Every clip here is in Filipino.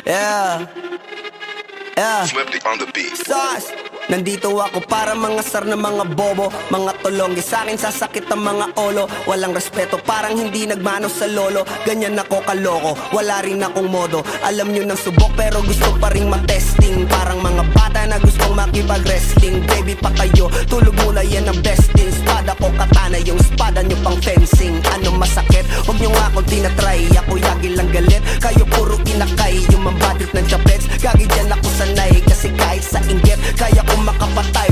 Yeah. Yeah. Swifty on the beat. Sauce. Nandito ako para mga sar na mga bobo, mga tolonggi sa'kin sasakit ang mga olo. Walang respeto, parang hindi nagmano sa lolo. Ganyan ako kaloko, wala rin akong modo. Alam nyo ng subok pero gusto pa rin matesting. Parang mga bata na gustong makipag-wrestling. Baby pa kayo, tulog muna yan ang besting. Spada ko katana, yung spada nyo pang fencing. Ano masakit? Huwag nyo nga akong tinatry. Ako yagi lang galit, kayo puro inakay. Yung mambadrit ng chapets, gagi dyan ako sanay. Kasi kahit sa inggit, kaya ko makapatay.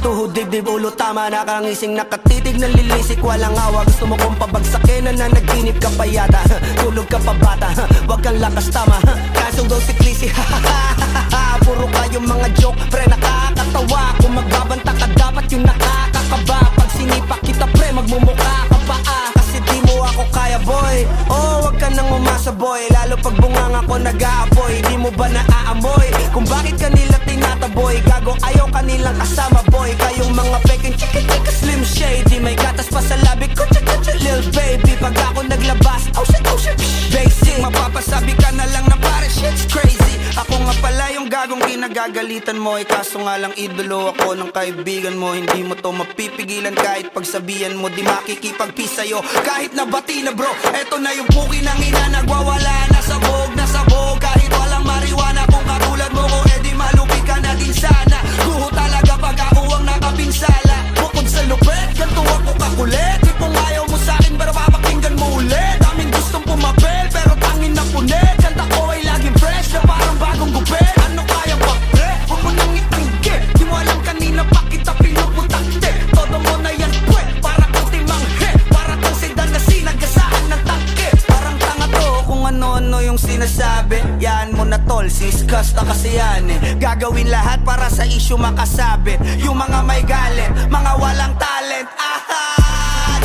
Tuhod, dibdib, ulo, tama. Nakangising, nakatitig, nalilisik. Walang awa, gusto mo kong pabagsakin. Nananaginip ka pa yata. Tulog ka pa bata, wag kang lakas tama. Kasong daw si Clissy. Puro kayo mga joke, pre nakakatawa. Kung magbabanta ka dapat yung nakakakaba. Pag sinipak kita pre, magmumukha ka pa kasi di mo ako kaya boy. Oh, wag ka nang umasa boy. Lalo pag bungang ako nag-aapoy. Di mo ba naaamoy kung bakit kanila tinataboy? Gago ayaw kanilang kasama boy. Kayong mga peking chika-chika slim shady. May gatas pa sa labi ko, chika-chika lil baby. Pag ako naglabas, oh shit, basic. Mapapasabi ka na lang na pare shit's crazy. Ako nga pala yung gagong kinagagalitan mo. Kaso nga lang idolo ako ng kaibigan mo. Hindi mo to mapipigilan kahit pagsabihan mo. Di makikipagpi sa'yo kahit nabati na bro. Eto na yung puki ng ina, nagwawala na sabog. Kahit walang mariwana, kung katulad mo ko edi malupi ka na din sana. Guho talaga pag ako ang nakapinsala. Bukod sa lupet, ganto ako kakulit. Tipong ayaw mo sa'kin pero papakinggan mo ulit. Daming gustong pumapel pero tangin na punit. Kanta ko ay laging fresh na parang bagong gupit. Ano kaya pa pre? Huwag mo nang itanggi. Di mo alam kanina pa kita pinuputakte. Todo mo na yan pwe, para kang timanghe. Para kang sedan na sinagasaan ng tangke. Parang tanga to kung ano-ano yung sinasabi. Yan mo na tol, siskas na kasi yan Gagawin lahat para sa issue makasabit. Yung mga may galit, mga walang talent.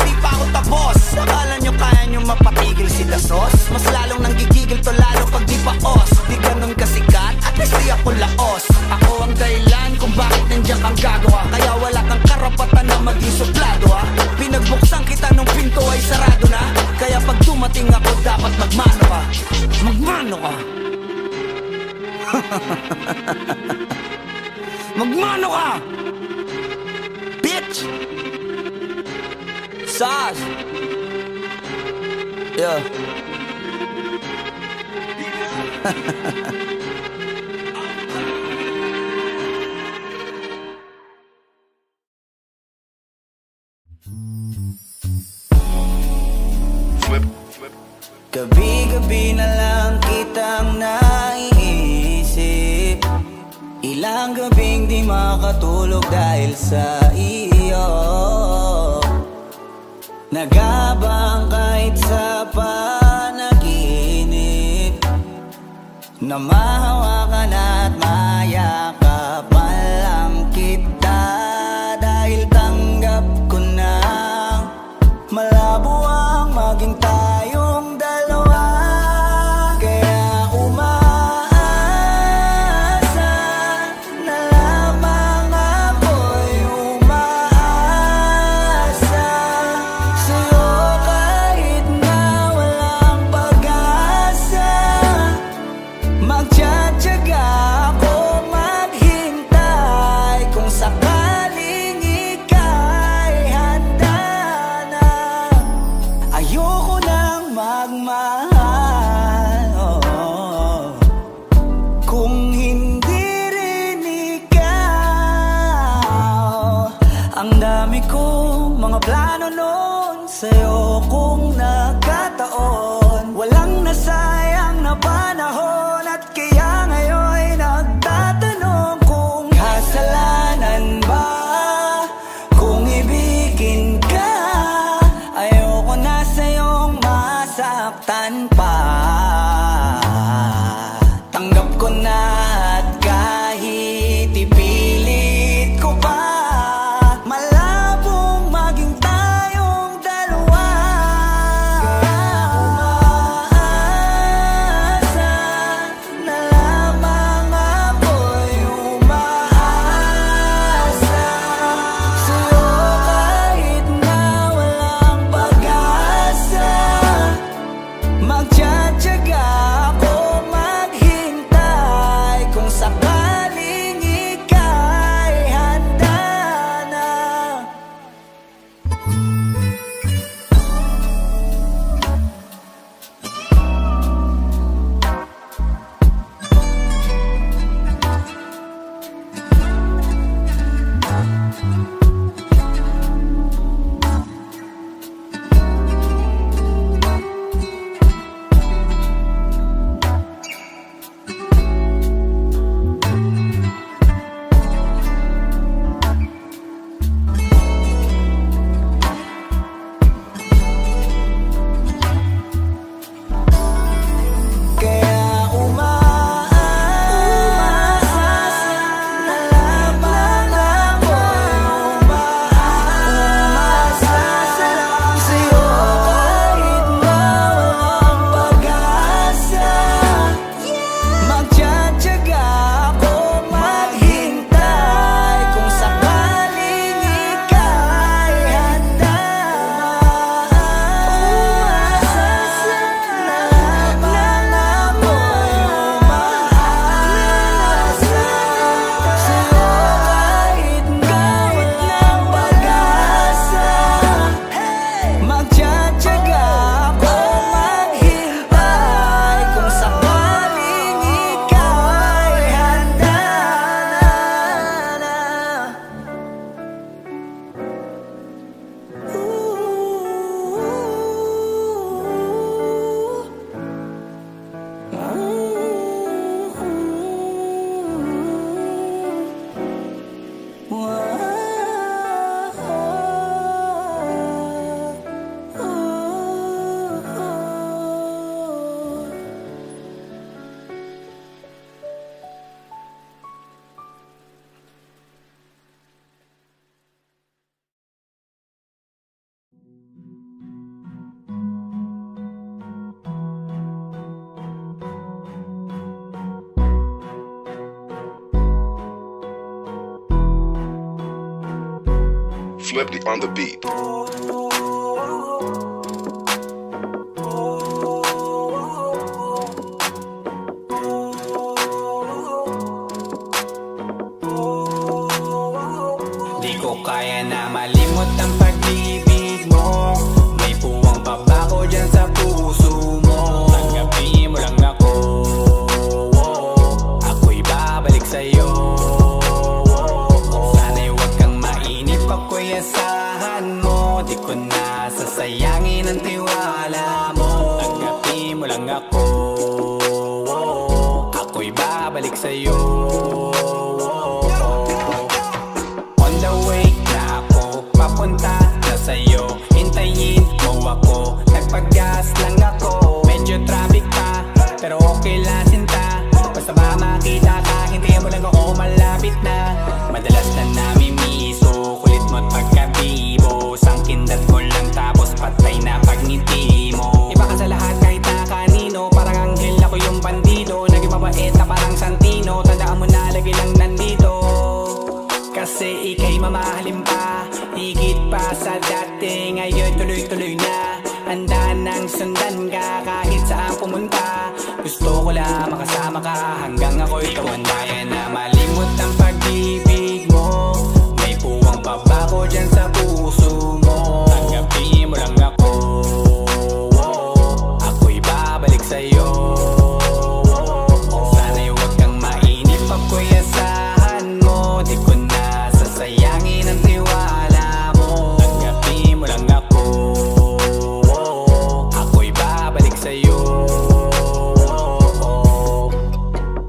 Di pa ako tapos. Akala nyo kaya nyo mapatigil si Dasos? Mas lalong nanggigigil to lalo pag di pa os. Di ganun kasikat, at least di ako laos. Ako ang dahilan kung bakit nandiyan kang gagawa. Kaya wala kang karapatan na maging suplado Pinagbuksan kita nung pinto ay sarado na. Kaya pag dumating ako dapat magmano ka. Magmano ka. Magmano ka, bitch. Sas. Yeah. Gabi-gabi na lang kitang naiisip. Ilang gabing di makatulog dahil sa iyo. Nagabang kahit sa panaginip na mahawakan at mayakapan lang kita. Dahil tanggap ko na malabo ang maging tayong dalawa. Kaya umaasa na lamang ako'y umaasa sa'yo kahit na walang pag-asa. Magtsatsaga ako maghintay kung sakaling ika'y handa na. Ayoko nang magmahal kung hindi rin ikaw. Ang dami kong mga plano noon sa'yo kung nagkataon. Walang nasayang na panahon at kaya ngayon'y nagtatanong kung kasalanan ba kung ibigin ka. Ayoko na sa'yong masaktan pa. Tanggap ko na at kahit ipilit ko pa, malabong maging tayong dalawa. Umaasa na lamang ako'y umaasa sa'yo kahit na walang pag-asa. Magtsatsaga Magtsatsaga ako maghintay kung sakaling ika'y handa na. Flippy on the beat. Di ko kaya na malimot ang pag-ibig mo. May puwang pabako dyan sa puso mo. Tanggapin mo lang ako, ako'y babalik sa'yo. Sana'y huwag kang mainip, ako'y asahan mo. Di ko na sasayangin ang tiwala mo. Tanggapin mo lang ako, ako'y babalik sa'yo. On the way na ako, papunta na sa'yo. Hintayin mo ako, nagpag-gas lang ako. Medyo traffic pa, pero okay lang sinta. Basta ba makita ka, hintayin mo lang ako, malapit na. Madalas na namimiso, kulit mo't pagkabibo. Sangkindat mo lang tapos patay na pagngiti mo. Iba ka sa lahat kahit na kanino, parang anghel ako yung bandido. Naging mabait na parang Santino, tandaan mo na lagi lang nandito. Kasi ika'y mamahalin pa, higit pa sa dati. Ngayon tuloy-tuloy na, handa nang sundan ka kahit saan pumunta. Gusto ko lang makasama ka hanggang ako'y tumanda. Kaya na malimot ang pag-ibig mo. May puwang pabako dyan sa puso mo. Tanggapin mo lang ako, ako'y babalik sa'yo. Sana'y huwag kang mainip, ako'y asahan mo. Di ko na sasayangin ang tiwala mo. Tanggapin mo lang ako, ako'y babalik sa'yo.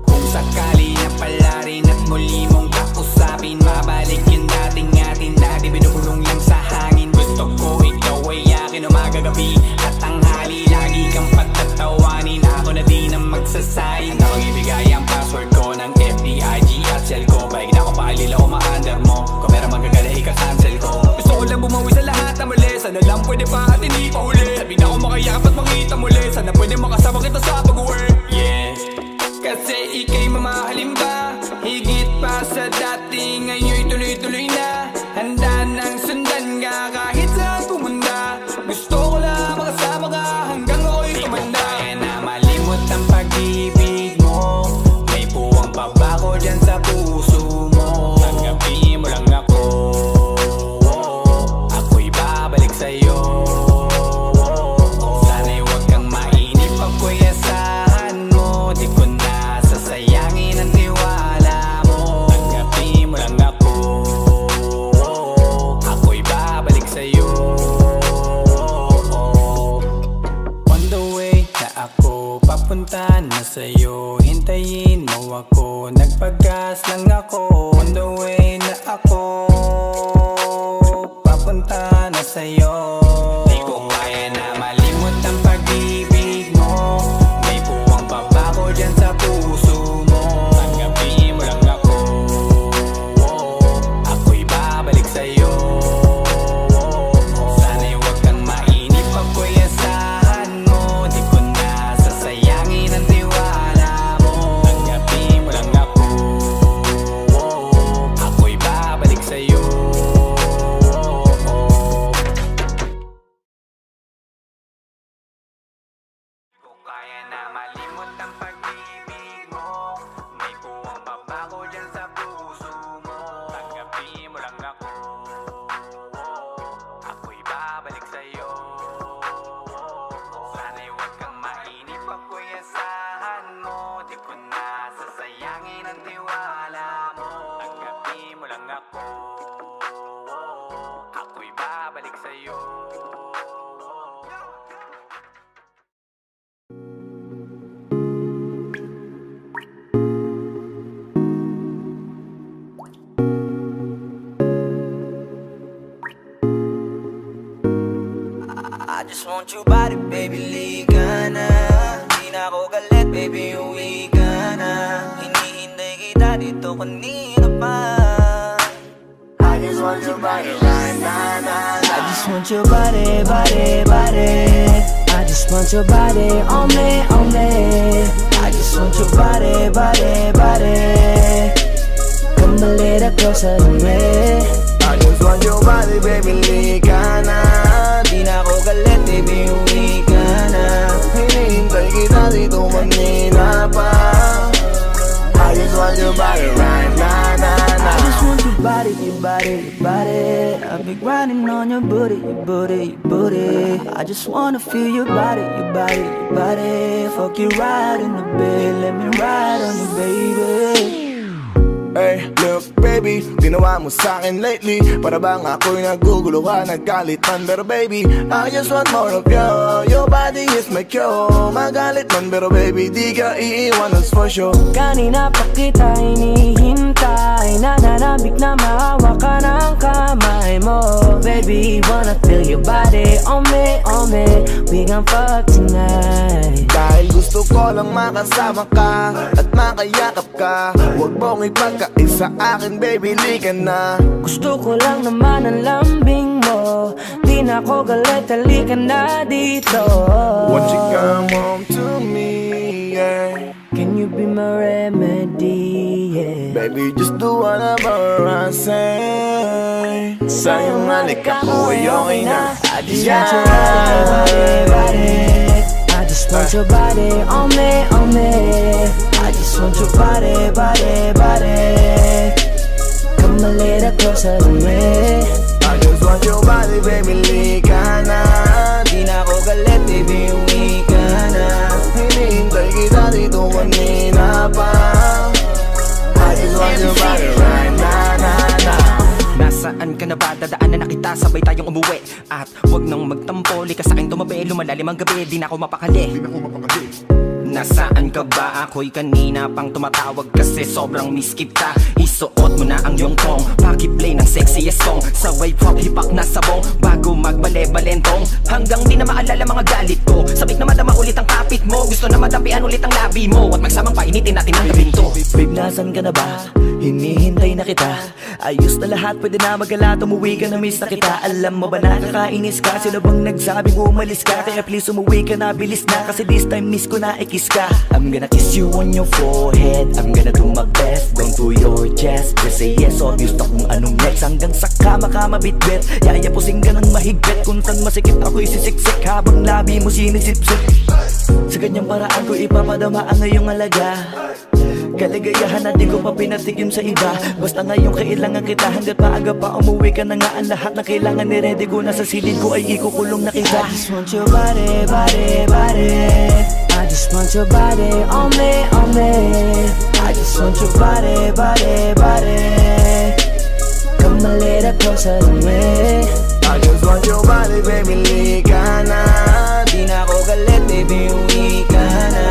Kung sakali na pala rin at muli mong kausapin, mabalik yung dating atin na di binubulong lang sa hangin. Gusto ko ikaw ay akin umagagabi at tanghali. Lagi kang patatawanin, ako na din ang magsasayang. Handa kang ibigay ang password ko ng FBIG at cell ko. Baig na ako paalila o ma-under mo. Kung meron magagala ika-cancel ko. Gusto ko lang bumawi sa lahat na mali. Sana lang pwede pa at hindi pa huli. Sabi na ako makayakap at makita muli. Sana pwede makasama kita sa pag-work. Yeah, kasi ika'y mamahalin ba, higit pa sa dati. Ngayon'y tuloy-tuloy na, handa nang sundan ka kahit saan pumunta. Gusto ko lang makasama ka hanggang ako'y tumanda. Kaya na mali papunta na sa'yo. Hintayin mo ako, nagpagas lang ako. On the way na ako, papunta na sa'yo. Di ko kaya na malimot ang pag-ibig mo. May puwang babako dyan sa puso mo. Tanggapin mo lang ako, ako'y babalik sa'yo. Sana'y huwag kang mainip, ako'y asahan mo. Di ko na sasayangin ang tiwala mo. Tanggapin mo lang ako, ako'y babalik sa'yo. Kaya na malimot ang pag-ibig mo. May puwang babako dyan sa puso mo. Tanggapin mo lang ako, ako'y babalik sa'yo. Sana'y huwag kang mainip, ako'y asahan mo. Di ko na sasayangin ang tiwala mo. Tanggapin mo lang ako, ako'y babalik sa'yo. I just want your body, baby, liga na. Di na ako galit, baby, uwi ka na. Hinihintay kita dito kanina pa. I just want your body right now, now, now. I just want your body, body, body. I just want your body on me, on me. I just want your body, body, body. Come a little closer to me. I just want your body, baby, liga na. Di na ako galit, baby, uwi ka na. Hinihintay kita dito kanina pa. I just want your body right now, now, now. I just want your body, your body, your body. I've been grinding on your booty, your booty, your booty. I just wanna feel your body, your body, your body. Fuck you right in the bed, let me ride on you, baby. Hey, look baby, ginawa mo sa'kin lately. Para bang ako'y naguguluhan, nagkalitan. Pero baby, I just want more of you. Your body is my cure. Magalit man pero baby, di ka iiwan, that's for sure. Kanina pa kita hinihintay. Nananabik na mahawa ka ng kamay mo. Baby, wanna feel your body on me, on me. We gon' fuck tonight. Dahil gusto ko lang makasama ka at makayakap ka. Huwag mong ipagkaisa akin, baby, liga na. Gusto ko lang naman ang lambing mo. Di na ako galit, halika na dito. Won't you come home to me, yeah. Can you be my remedy, yeah. Baby, just do whatever I say. Sa'yong halik ako ay okay na. I just want your body, body. I just want your body on me, on me. I just want your body, body, body. Come a little closer to me. I just want your body, baby, liga na. Di na ako galit, baby, uwi ka na. Hinihintay kita dito kanina pa. I just want your body right now, now, now. Nasaan ka na ba? Dadaanan na kita, sabay tayong umuwi. At wag nang magtampo, lika sa'kin tumabi. Lumalalim ang gabi, di na ako mapakali. Nasaan ka ba? Ako'y kanina pang tumatawag kasi sobrang miss kita. Isuot mo na ang iyong tong, pakiplay ng sexiest song. Sabay pop hipak na sabong, bago magbale-balentong. Hanggang di na maalala mga galit ko. Sabik na madama ulit ang kapit mo. Gusto na madapian ulit ang labi mo. At magsamang painitin natin ang gabing to. Babe, nasan ka na ba? Hinihintay na kita. Ayos na lahat, pwede na magala. Umuwi ka na, miss na kita. Alam mo ba nakakainis ka? Sino bang nagsabing umalis ka? Kaya please umuwi ka na, bilis na. Kasi this time miss ko na ikis ka. I'm gonna kiss you on your forehead. I'm gonna do my best, down to your chest. Just say yes, obvious na kung anong next. Hanggang sa kama ka mabitbit. Yayapusing ka ng mahigpit. Kung saan masikip ako'y sisiksik. Habang labi mo sinisipsip. Sa ganyang paraan ko ipapadama ang iyong alaga. Kaligayahan na di ko pa pinatikim sa iba. Basta ngayon kailangan kita. Hanggat maaga pa umuwi ka na nga. Ang lahat na kailangan ni-ready ko. Nasa silid ko ay ikukulong na kita. I just want your body, body, body. I just want your body on me, on me. I just want your body, body, body. Come a little closer to me. I just want your body, baby, liga na. Di na ako galit, baby, uwi ka na.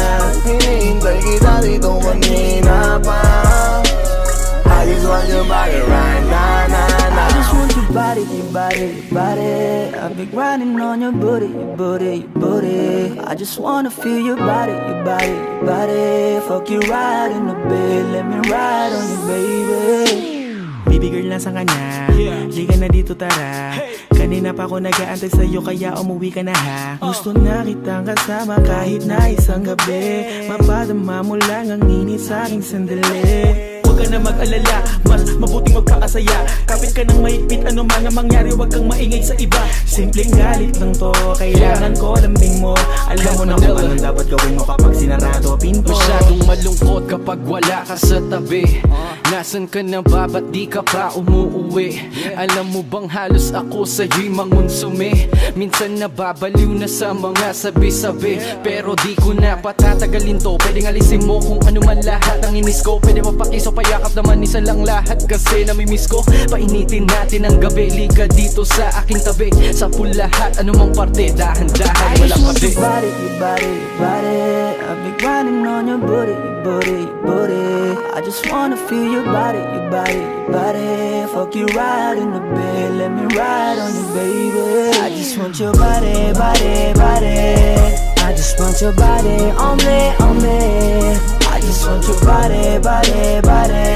I've been grinding on your booty, your booty, your booty. I just wanna feel your body, your body, your body. Fuck you right in the bed, let me ride on you, baby. Baby girl, nasa kanya? Liga na dito, tara. Kanina pa ako nag-aantay sa'yo, kaya umuwi ka na ha. Gusto na kitang kasama kahit na isang gabi. Mapadama mo lang ang init sa'king sandali. Huwag ka na mag-alala, mas mabuting magpakasaya. Kapit ka ng mahigpit, ano man ang mangyari, huwag kang maingay sa iba. Simpleng galit lang to, kailangan ko lambing mo. Alam mo na kung anong dapat gawin mo kapag sinarado pinto. Masyadong malungkot kapag wala ka sa tabi. Nasaan ka na ba, ba't di ka pa umuuwi? Alam mo bang halos ako sa'yo'y mangonsume? Minsan nababaliw na sa mga sabi-sabi, pero di ko na patatagalin to. Pwedeng alisin mo kung ano man lahat ang inis ko. Pwede mapakiso, payakap naman isa lang lahat. Kasi namimiss ko, painitin natin ang gabi. Liga dito sa aking tabi, sa pool lahat, anumang parte, dahan-dahan, walang kabi. Your body, your body, your body. I've been grinding on your booty, your booty, your booty. I just wanna feel your body, your body, your body. Fuck you right in the bed, let me ride on you, baby. I just want your body, body, body. I just want your body on me, on me. I just want your body, body, body.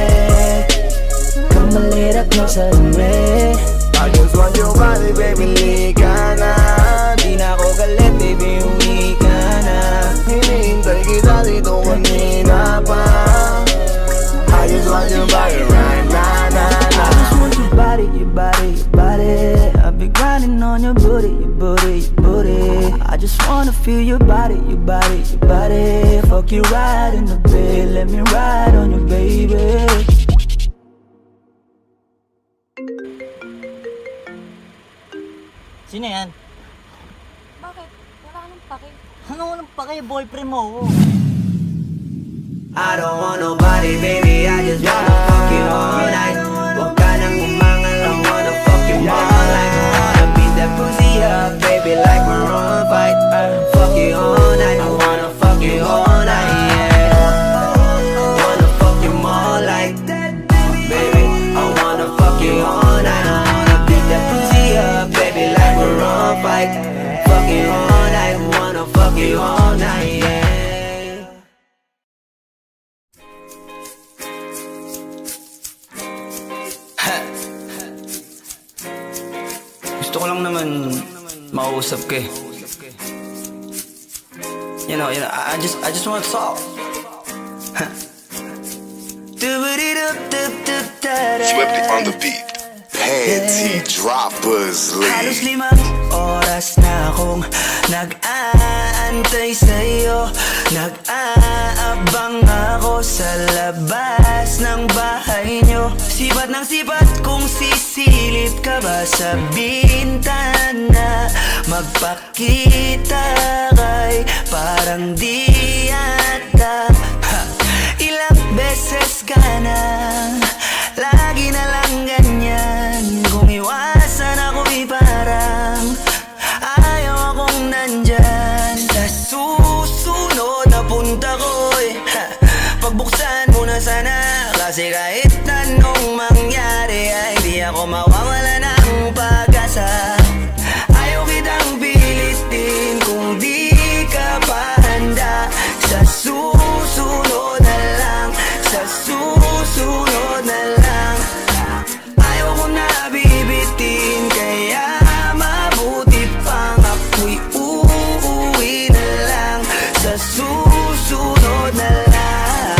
Come a little closer to me. I just want your body, baby, lika na. Di na ako galit, baby, uwi ka na. Hinihintay kita dito kanina pa. I just want your body right now, I just want your body, your body, your body. I've been grinding on your booty, your booty, your booty. I just wanna feel your body, your body, your body. Fuck you right in the bed, let me ride on you, baby. Sino yan? Bakit? Wala ka nang pake. Ano nang pake? Boyfriend mo. I don't want nobody, baby, I just wanna fuck you all night. Huwag ka nang umangal, I wanna fuck you all night. Wanna beat that pussy up, baby, like we're on a fight. Fuck you all night, I wanna fuck you all night, yeah. Wanna fuck you more like that, baby. I wanna fuck you all night. I wanna beat that pussy up, baby, like we're on a fight. Fuck you all night, wanna fuck you all night, yeah. Gusto ko lang naman makausap ka eh. You know, I just want to talk. Flippy on the beat. Panty droppers, Halos 5 oras na akong nag-aantay sa'yo. Nag-aabang ako sa labas ng bahay nyo. Sipat ng sipat kung sisilip ka ba sa bintana. Magpakita kay parang di ata. Ilang beses ka na, lagi na lang ganyan. Kung iwasan ako'y parang ayaw akong nandyan. Sa susunod na punta ko'y pagbuksan mo na sana. Kasi kahit anong mangyari ay di ako mawawala ng pag-asa. Ayaw kitang pilitin kung di ka pa handa. Sa susunod na lang, sa susunod na lang. Ayaw ko na bibitin, kaya mabuti pang ako'y uuwi na lang. Sa susunod na lang.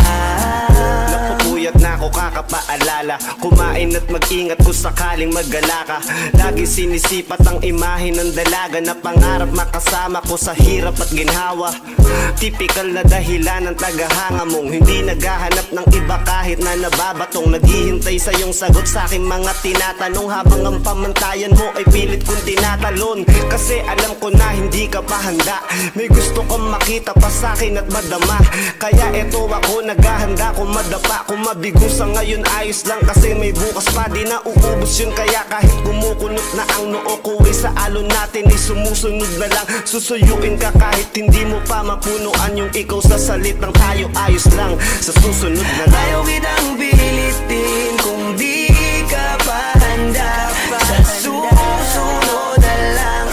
Napupuyat na ako kakapaalala. Kumain at mag-ingat kung sakaling mag-gala ka. Lagi sinisipat ang imahe ng dalaga na pangarap makasama ko sa hirap at ginhawa. Typical na dahilan ng tagahanga mong hindi naghahanap ng iba kahit na nababatong. Naghihintay sa iyong sagot sa aking mga tinatanong, habang ang pamantayan mo ay pilit kong tinatalon. Kasi alam ko na hindi ka pa handa. May gusto kong makita pa sa akin at madama. Kaya eto ako naghahanda, kung madapa, kung mabigo sa ngayon ayos lang. Kasi may bukas pa, di na uubos yun. Kaya kahit kumukunot na ang noo ko ay sa alon natin ay sumusunod na lang. Susuyuin ka kahit hindi mo pa mapunuan yung ikaw sa salitang tayo ayos lang. Sa susunod na lang. Ayaw kitang pilitin kung di ka pa handa. Sa susunod na lang,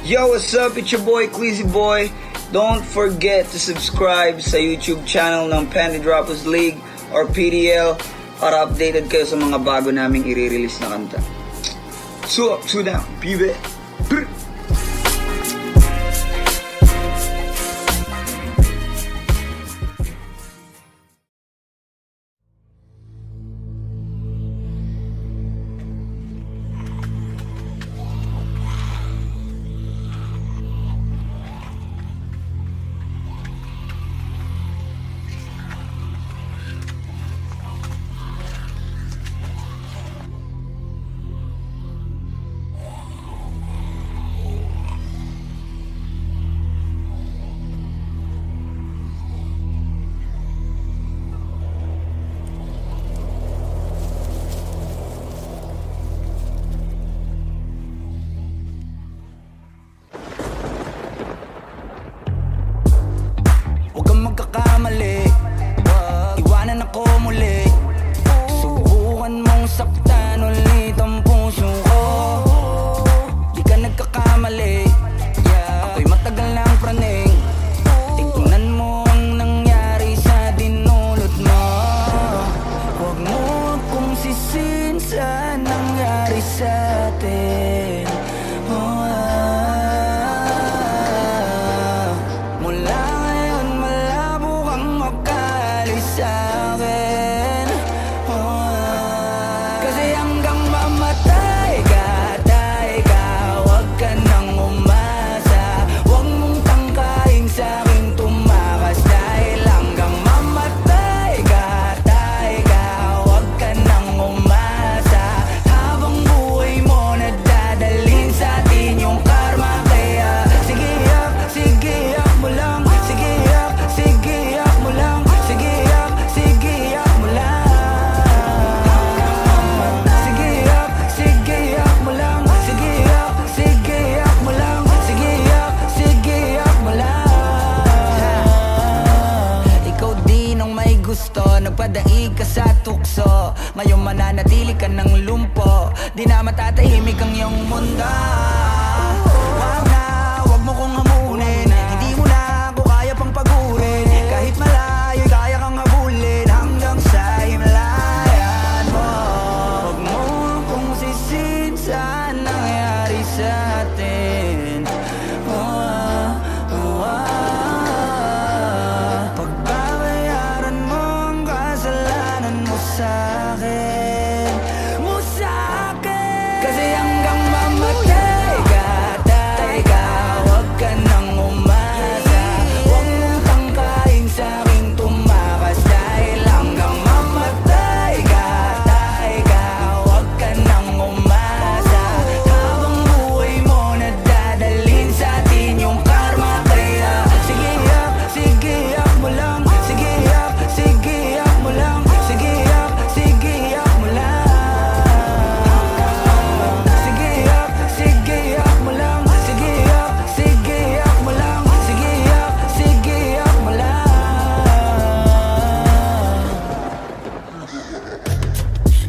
Yo, what's up? It's your boy, Queasy Boy. Don't forget to subscribe sa YouTube channel ng Penny Droppers League or PDL para updated kayo sa mga bago naming i-release na kanta. So up, so down, pibe. Magkakamali, iwanan ako muli. Subukan mong saktan ulit ang puso ko. Di ka nagkakamali, ako'y matagal ng praning. Tingnan mo ang nangyari sa dinulot mo. Huwag mo akong sisihin sa nangyari sa atin. Nagpadaig ka sa tukso, ngayon mananatili ka ng lumpo. Di na matatahimik ang iyong mundo. Wag na, wag mo kong hamunin. Hindi mo na ako kaya pang pagurin. Kahit malayo, kaya kang habulin hanggang sa himlayan mo. Wag mo kong sisihin sa nangyari sa atin. Kasi hanggang mamatay ka, tay ka, huwag ka nang umasa. Huwag mong tangkain sa'king tumakas. Dahil hanggang mamatay ka, tay ka, huwag ka nang umasa. Habang buhay mo nadadalhin sa atin yung karma. Kaya sige yak mo lang. Sige yak mo lang. Sige yak mo lang.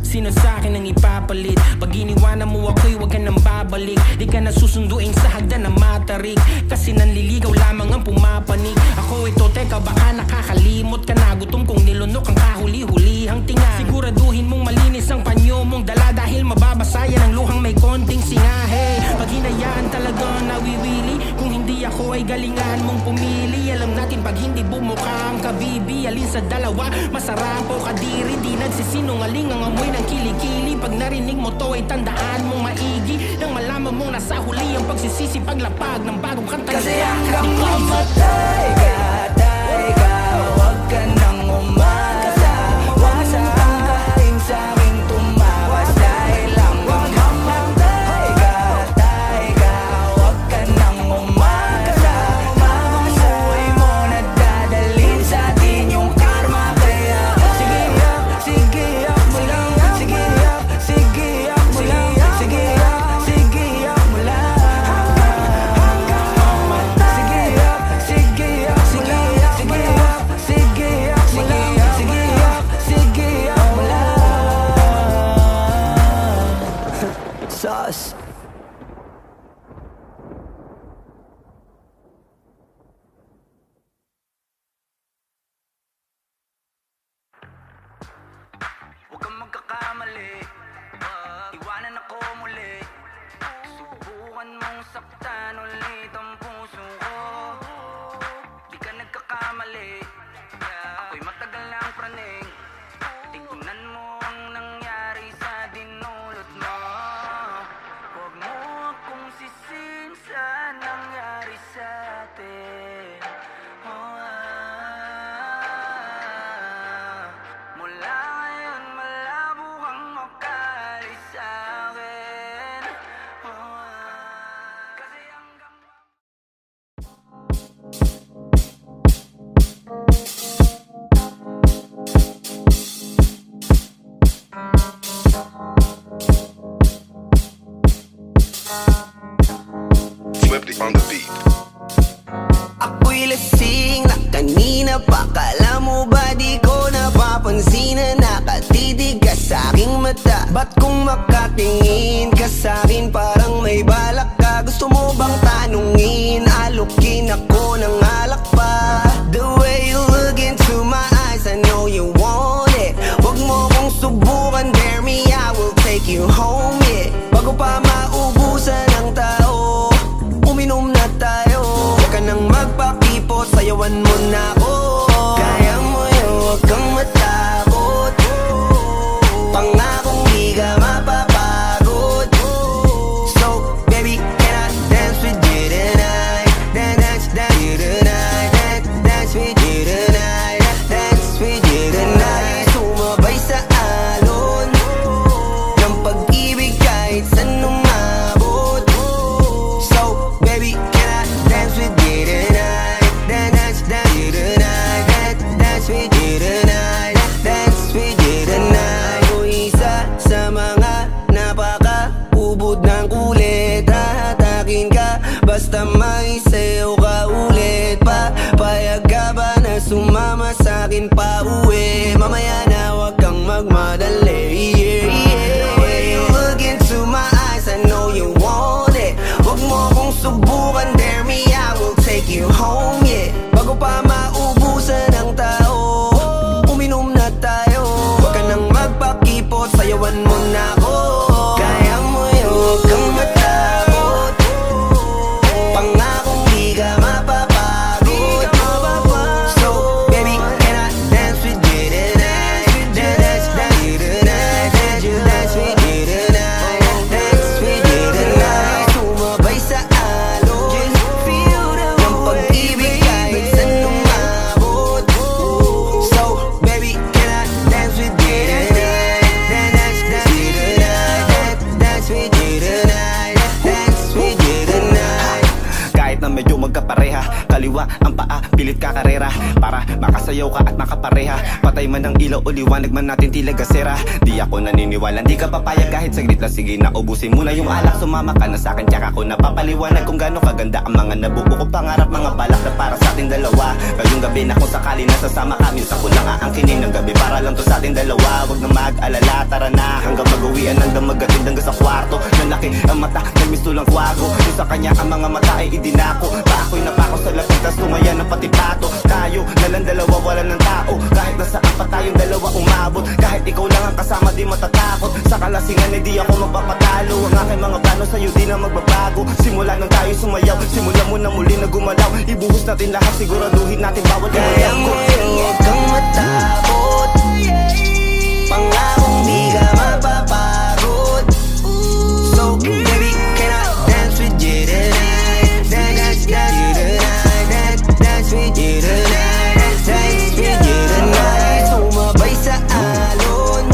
Sino sa'kin ang ipapalit? Pag iniwanan mo ako'y huwag ka nang babalik. Di ka na susunduin sa hagdan na matarik. Kasi nanliligaw lamang ang pumapanig. Ako ito, teka baka nakakalimot ka na. Gutom kong nilunok ang kahuli-hulihang tinga. Siguraduhin mong malinis ang panyo mong dala. Dahil mababasa yan ang luhang may konting singahe. Pag hinayaan talaga nawiwili. Kung hindi ako ay galingan mong pumili. Alam natin pag hindi bumuka ang kabibi. Alin sa dalawa, masarap o kadiri. Di nagsisinungaling ang amoy ng kilikili. Pag narinig mo to ay tandaan mong maigi. Nang malaman mong nasa huli ang pagsisisi paglapag ng bagong kanta. Kasi hanggang mamatay ka, tay ka, huwag ka nang umasa. Huwag mong tangkain sa'king tumakas. Dahil hanggang mamatay ka, tay ka, huwag ka nang umasa. Habang buhay mo nadadalhin sa atin yung karma. Kaya sige yak mo lang. Sige yak mo lang. Sige yak mo lang. nagkamali. Iwanan ako muli. Subukan mong saktan ulit ang puso ko. Di ka nagkakamali. Ako'y matagal ng praning. Tignan mo ang nangyari sa dinulot mo. Huwag mo akong sisihin sa nangyari sa atin. Mula ngayon malabo kang makalis sa akin. Kasi hanggang Swifty on the beat. Ako'y lasing na kanina pa. Kala mo ba di ko napapansin na nakatitig ka sa aking mata? Ba't kung makatingin ka sa akin parang may balak ka? Gusto mo bang tanungin? Alukin ako ng alak pa. The way you look into my eyes, I know you want it. Huwag mo kong subukan, dare me, I will take you home, yeah. Bago pa maubusan ng tao, uminom na tayo. Huwag ka nang magpakipot, sayawan mo na ako. Kaya mo yun, huwag kang matakot. Pangakong di ka mapapagod. So, baby, can I dance with you tonight? Dance with you tonight. Dance with you tonight. Dance with you tonight. Sumabay sa alon ng pag-ibig kahit saan umabot. So, baby, can I dance with you tonight? Dance with you tonight. Dance with you tonight. Dance with you tonight. O isa sa mga napaka-ubod ng kulit. Hahatakin ka basta may sayo ka ulit. Papayag ka ba na sumama sa'kin pa uwi? Mamaya na huwag kang magmadali. The way you look into my eyes, I know you want it. Huwag mo kong subukan, dare me, I will take you home, yeah. Bago pa maubusan ng tao, uminom na tayo. Huwag ka nang magpakipot, sayawan mo na ako. Kaya mo yun, huwag kang matakot. Pangakong di ka mapapagod. So, baby, can I dance with you tonight? Dance with you tonight. Dance with you tonight. Dance with you tonight. Sumabay sa alon ng pag-ibig kahit saan umabot. So, baby, can I dance with you tonight? Dance with you tonight. Dance with you tonight. Dance with you tonight. kahit na medyo magkapareha, kaliwa ang paa, pilit ka karera para makasayaw ka at makapareha. Patay man ang ilaw o liwanag man natin tila gasera. Di ako naniniwala, di ka papayag kahit saglit lang. Sige na ubusin mo na yung alak, sumama ka na sa'kin. Tsaka ako napapaliwanag kung gaano kaganda ang mga nabuo ko pangarap, mga balak na para sa ating dalawa. Ngayong gabi na kung sakali nasasama kami, sa ko lang aangkinin ng gabi para lang to sa ating dalawa. Huwag na mag-alala, tara na hanggang mag-uwian, hanggang magatid hanggang sa kwarto. Nalaki ang mata, nagmisto lang kwago. Yung sa kanya ang mga mata ay idinako. Pa ako'y napako sa lapit, tas tumayan ng pati pato. Tayo nalang dalawa, wala ng tao. Kahit nasaan pa tayong dalawa umabot. Kahit ikaw lang ang kasama, di matatakot. Sa kalasingan ay di ako magpapatalo. Ang aking mga plano sa'yo di na magbabago. Simula nang tayo sumayaw, simula mo na muli na gumalaw. Ibuhos natin lahat, siguraduhin natin bawat kaya mo yun, huwag kang matakot. Pangakong di ka mapapagod. So, baby, can I dance with you tonight? Dance with you tonight. Dance with you tonight. Dance with you tonight. Sumabay sa alon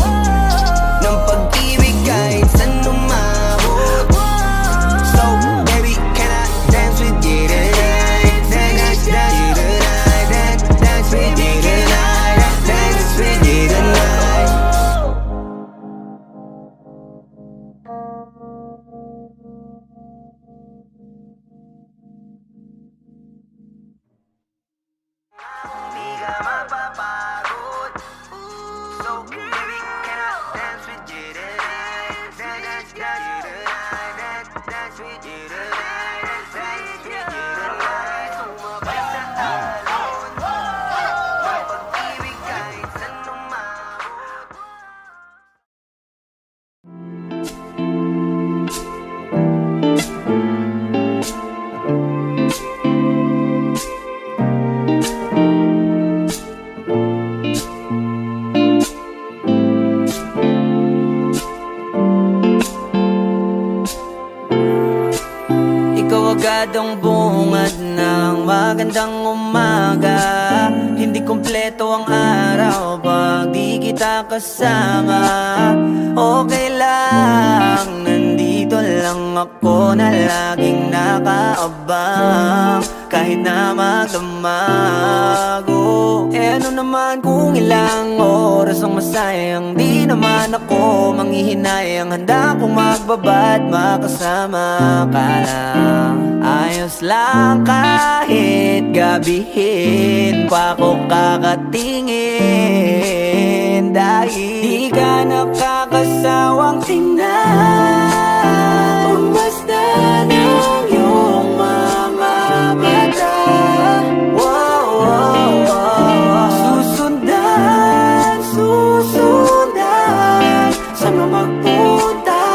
ng pag-ibig kahit saan umabot. So, baby, can I dance with you tonight? Dance with you tonight. Dance with you tonight. Dance with kawagadong bungad ng magandang umaga. Hindi kumpleto ang araw pag di kita kasama. Okay lang, nandito lang ako na laging nakaabang. Kahit na magdamago, ano naman kung ilang oras ang masayang. Di naman ako manghihinayang, handa kong magbabad makasama ka lang. Ayos lang kahit gabihin pa ko kakatingin. Dahil di ka nakakasawang tingnan, bumasta ng iyong mga mata. Wow, wow, wow. Susundan, susundan, saan mo magpunta?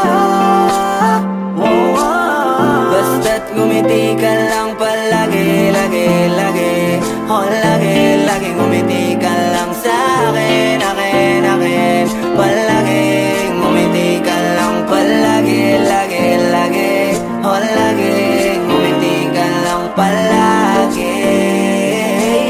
Wow, wow. Basta't ngumiti ka lang palagi, lagi, lagi. Oh, lagi, lagi ngumiti ka lang sa'kin, akin, akin. Palagi, ngumiti ka lang palagi, lagi, lagi. Oh, lagi, ngumiti ka lang palagi,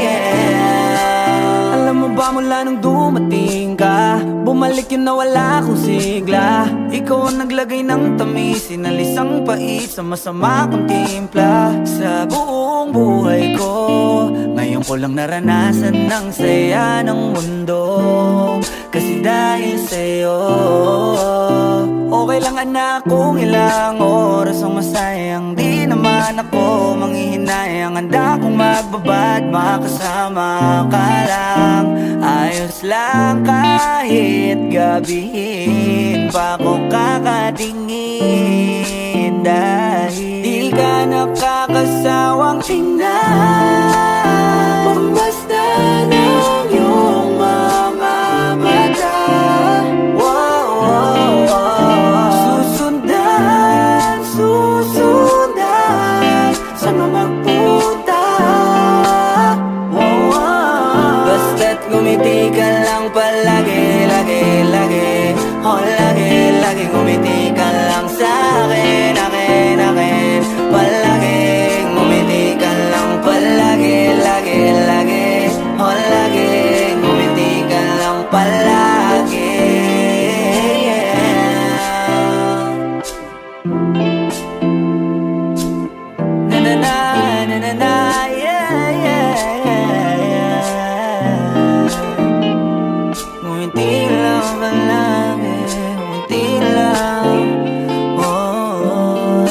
yeah. Alam mo ba mula nung dumating ka, bumalik yun na wala akong sigla. Ikaw ang naglagay ng tamis, sinalis ang pait sa masama kong timpla. Sa buong buhay ko, ngayon ko lang naranasan ng saya ng mundo. Kasi dahil sa'yo, okay lang anak kung ilang oras ang masayang. Di naman ako manghihinayang, handa kong magbabad makasama ka lang. Ayos lang kahit gabihin pa ko kakatingin. Dahil di ka nakakasawang tingnan, bumasta ng iyong mga mata. Wow, wow, wow. Susundan, susundan, saan mo magpunta? Wow, wow. Basta't ngumiti ka lang palagi, lagi, lagi. Oh, lagi, lagi ngumiti ka lang sa'kin, akin, akin. Palagi, ngumiti ka lang palagi, lagi, lagi. Oh, lagi, ngumiti ka lang palagi, yeah. Na na na, na na na, yeah, yeah, yeah, yeah. Ngumiti lang palagi, ngumiti lang, oh.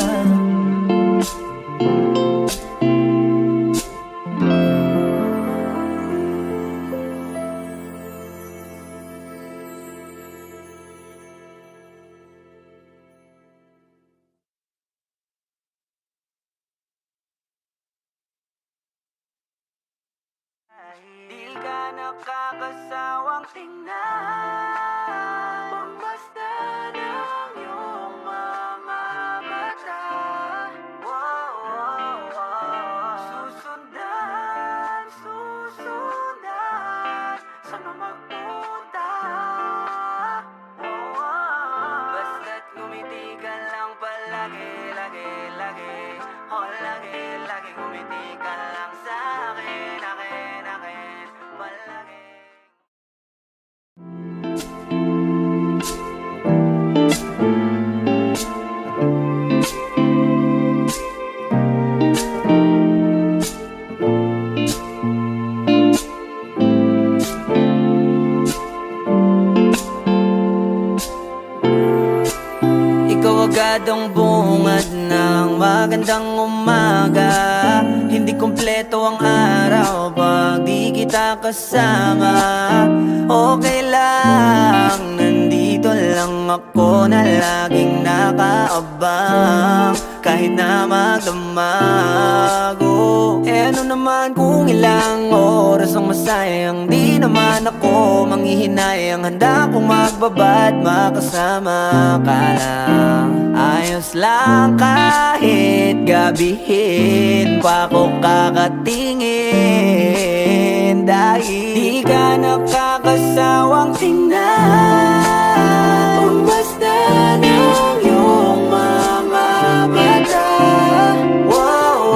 Di ka nakakasawang tingnan, bumasta ng iyong mga mata. Wow, wow, wow. Susundan, susundan, saan mo magpunta? Wow, wow. Basta't ngumiti ka lang palagi, lagi, lagi. Oh, lagi, lagi ngumiti ka lang sa'kin, akin, akin. Palagi. Ikaw agad ang bungad ng magandang umaga. Hindi kumpleto ang araw pag di kita kasama. Okay lang, nandito lang ako na laging nakaabang. Kahit na magdamago, ano naman kung ilang oras ang masayang. Di naman ako manghihinayang, handa kong magbabad makasama ka lang. Ayos lang kahit gabihin pa ko kakatingin. Dahil di ka nakakasawang tingnan, bumasta ng iyong mga mata. Wow,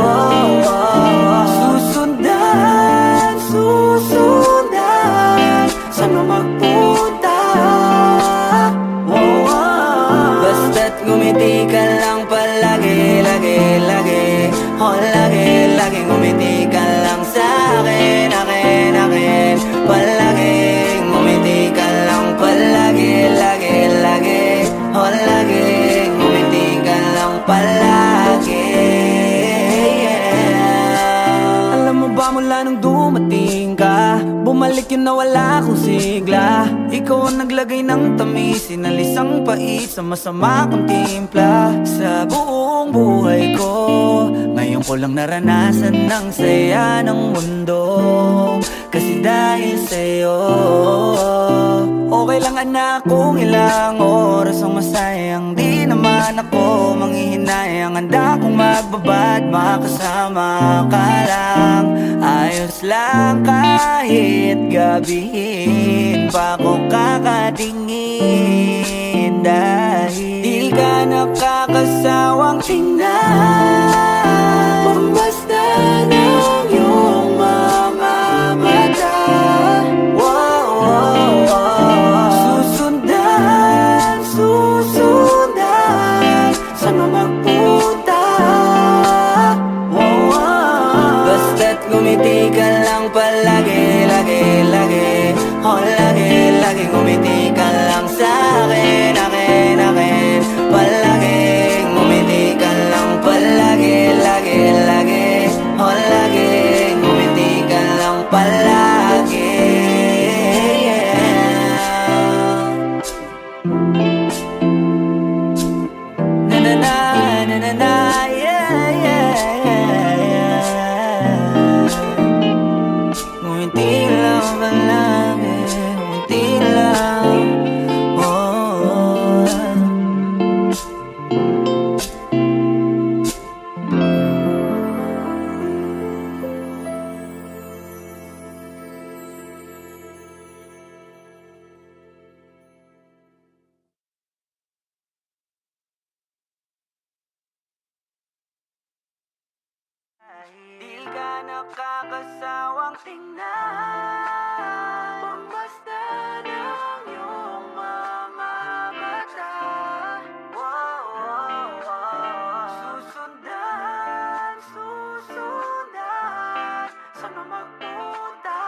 Bumalik yun na wala akong sigla. Ikaw ang naglagay ng tamis, sinalis ang pait sa masama kong timpla. Sa buong buhay ko, ngayon ko lang naranasan ng saya ng mundo. Kasi dahil sa'yo, okay lang anak kung ilang oras ang masayang. Di naman ako manghihinayang, handa kong magbabad, makasama ka lang. Ayos lang kahit gabihin pa ko kakatingin. Dahil di ka nakakasawang tingnan, basta ng iyong mga mata. Wow, wow, wow. Susundan, susundan, saan mo magpunta? Wow, wow. Basta't ngumiti ka lang palagi, lagi, lagi. Oh, lagi, lagi ngumiti ka lang sa'kin, akin, akin. Palagi, ngumiti ka lang palagi, lagi, lagi. Oh, lagi, ngumiti ka lang palagi. Na na na, na na na, yeah, yeah, yeah. Ngumiti lang palagi, ngumiti lang. Oh. Di ka nakakasawang tingnan, basta ng iyong mga mata. Wow, wow, wow. Susundan, susundan, saan mo magpunta?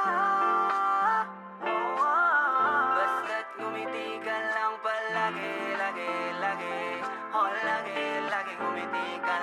Wow, wow. Basta't ngumiti ka lang palagi, lagi, lagi. Oh, lagi, lagi ngumiti ka